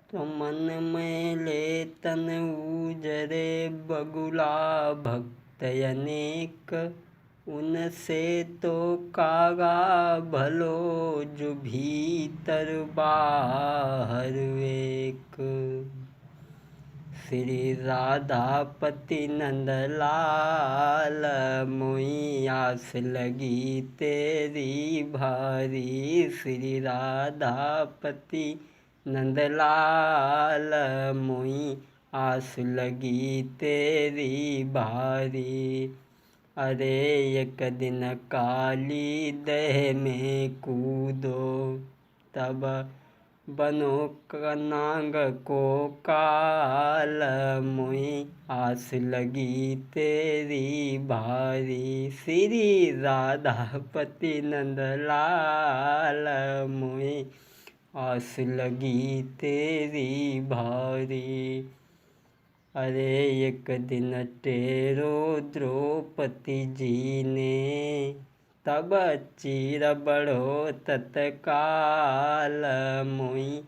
तो मन में ले तन उजरे बगुला भक्त अनेक, उनसे तो कागा भलो जो भीतर बाहर एक। श्री राधापति नंदलाल मोई आस लगी तेरी भारी। श्री राधापति नंदलाल मोई आस लगी तेरी भारी। अरे एक दिन काली दह में कूदो, तब बनो कनांग को काल मोई आस लगी तेरी भारी। श्री राधापति नंदलाल मोई आस लगी तेरी भारी। अरे एक दिन टेरो द्रौपदी जी ने, तब चीर बढ़ो तत्काल मोई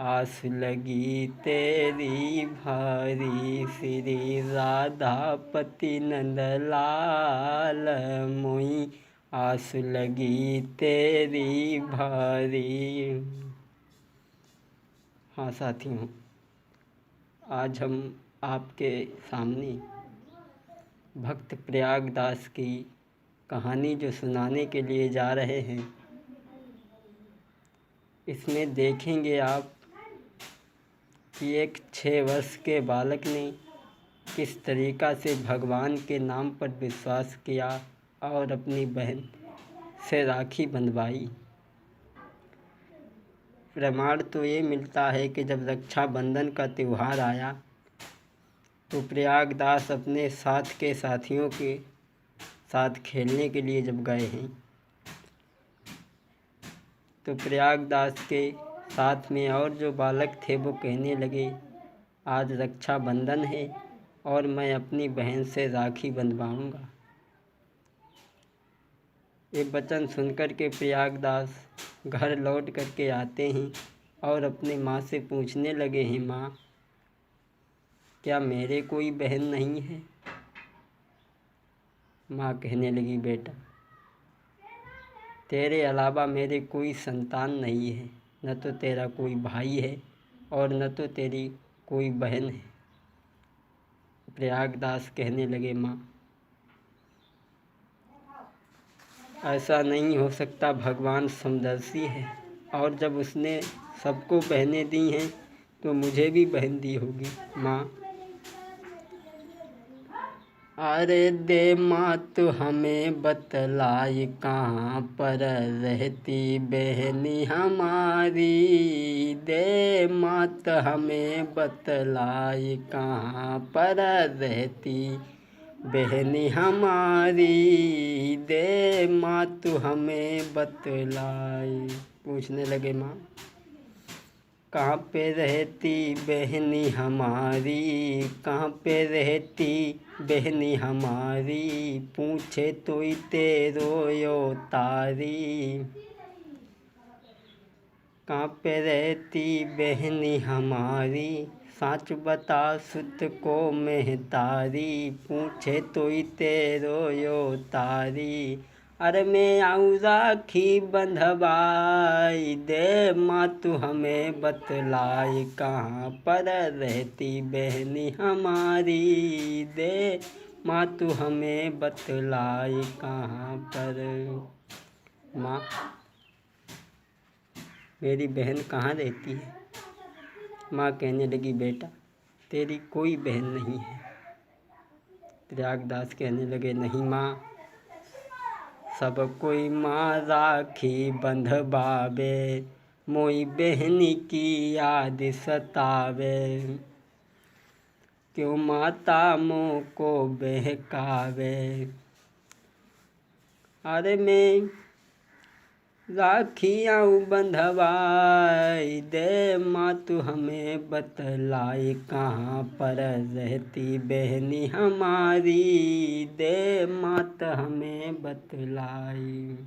आस लगी तेरी भारी। श्री राधापति नंदलाल मोई आस लगी तेरी भारी। हाँ साथियों, आज हम आपके सामने भक्त प्रयागदास की कहानी जो सुनाने के लिए जा रहे हैं, इसमें देखेंगे आप कि एक 6 वर्ष के बालक ने किस तरीक़ा से भगवान के नाम पर विश्वास किया और अपनी बहन से राखी बंधवाई। प्रमाण तो ये मिलता है कि जब रक्षाबंधन का त्यौहार आया तो प्रयागदास अपने साथ के साथियों के साथ खेलने के लिए जब गए हैं, तो प्रयागदास के साथ में और जो बालक थे वो कहने लगे, आज रक्षाबंधन है और मैं अपनी बहन से राखी बंधवाऊंगा। ये वचन सुनकर के प्रयागदास घर लौट करके आते हैं और अपनी माँ से पूछने लगे हैं, माँ क्या मेरे कोई बहन नहीं है? माँ कहने लगी, बेटा तेरे अलावा मेरे कोई संतान नहीं है, न तो तेरा कोई भाई है और न तो तेरी कोई बहन है। प्रयागदास कहने लगे, माँ ऐसा नहीं हो सकता, भगवान समदर्शी है और जब उसने सबको बहनें दी हैं तो मुझे भी बहन दी होगी। माँ अरे दे माँ तो हमें बतलाई, कहाँ पर रहती बहनी हमारी। दे माँ तो हमें बतलाई, कहाँ पर रहती बहनी हमारी। दे माँ तो हमें बतलाई। पूछने लगे, माँ कहाँ पे रहती बहनी हमारी, कहाँ पे रहती बहनी हमारी। पूछे तो तेरो यो तारी, कहाँ पे रहती बहनी हमारी। साच बता सुत को महतारी, पूछे तो तेरो यो तारी। अरे मैं आऊँ राखी बंधवाई, दे माँ तू हमें बतलाई, कहाँ पर रहती बहनी हमारी। दे माँ तू हमें बतलाई, कहाँ पर। माँ मेरी बहन कहाँ रहती है? माँ कहने लगी, बेटा तेरी कोई बहन नहीं है। प्रयागदास कहने लगे, नहीं माँ, सब कोई माँ राखी बंधवावे, मोई बहनी की याद सतावे। क्यों माता मों को बहकावे। अरे मैं राखियाँ बंधवाई, दे माँ तू हमें बतलाई, कहाँ पर रहती बहनी हमारी। दे माँ तो हमें बतलाई।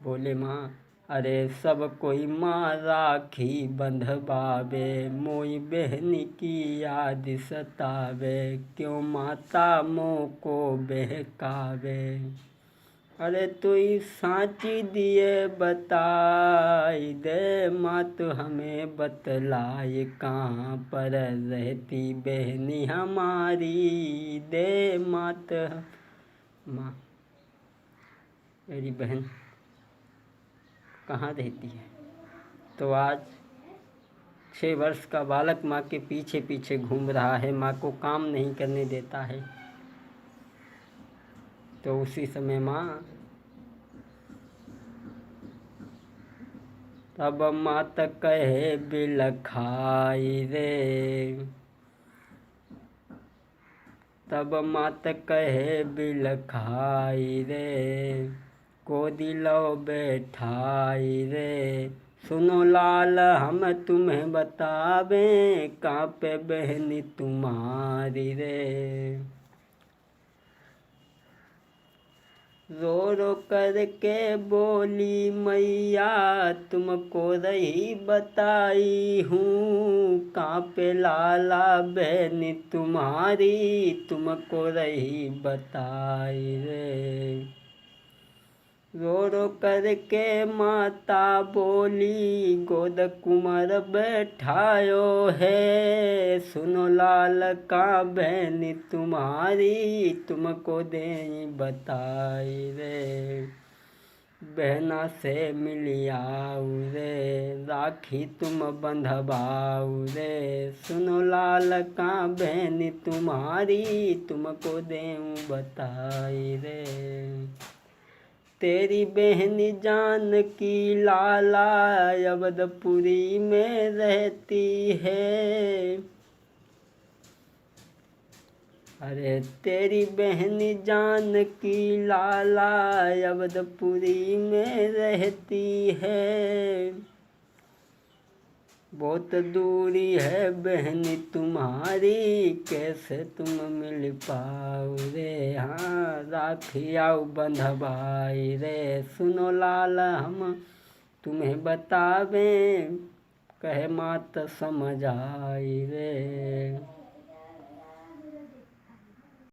बोले, माँ अरे सब कोई माँ राखी बंधवावे, मोई बहनी की याद सतावे, क्यों माता मोह को बहकावे। अरे तुई सांची दिए बताई दे, माँ तो हमें बतलाए, कहाँ पर रहती बहनी हमारी, दे मात माँ मेरी बहन कहाँ रहती है। तो आज 6 वर्ष का बालक माँ के पीछे पीछे घूम रहा है, माँ को काम नहीं करने देता है। तो उसी समय माँ तब मात कहे बिलखाई रे, तब मात कहे बिलखाई रे, को दिलो बैठाई रे, सुनो लाल हम तुम्हें बतावें, कहाँ पे बहनी तुम्हारी रे। रो रो करके बोली मैया, तुमको रही बताई हूँ, कहाँ पे लाला बहनी तुम्हारी, तुमको रही बताई रे। रो रो करके माता बोली, गोद कुमार बैठायो है, सुनो लाल का बहनी तुम्हारी, तुमको दे बताई रे। बहना से मिलियाऊ रे, राखी तुम बंधवाऊ रे, सुनो लाल का बहनी तुम्हारी, तुमको देऊँ बताई रे। तेरी बहनी जानकी लाला अवधपुरी में रहती है। अरे तेरी बहनी जानकी लाला अवधपुरी में रहती है। बहुत दूरी है बहनी तुम्हारी, कैसे तुम मिल पाओ रे। हाँ राखी आओ बंधवाई रे, सुनो लाल हम तुम्हें बतावें, कहे मात समझ आई रे।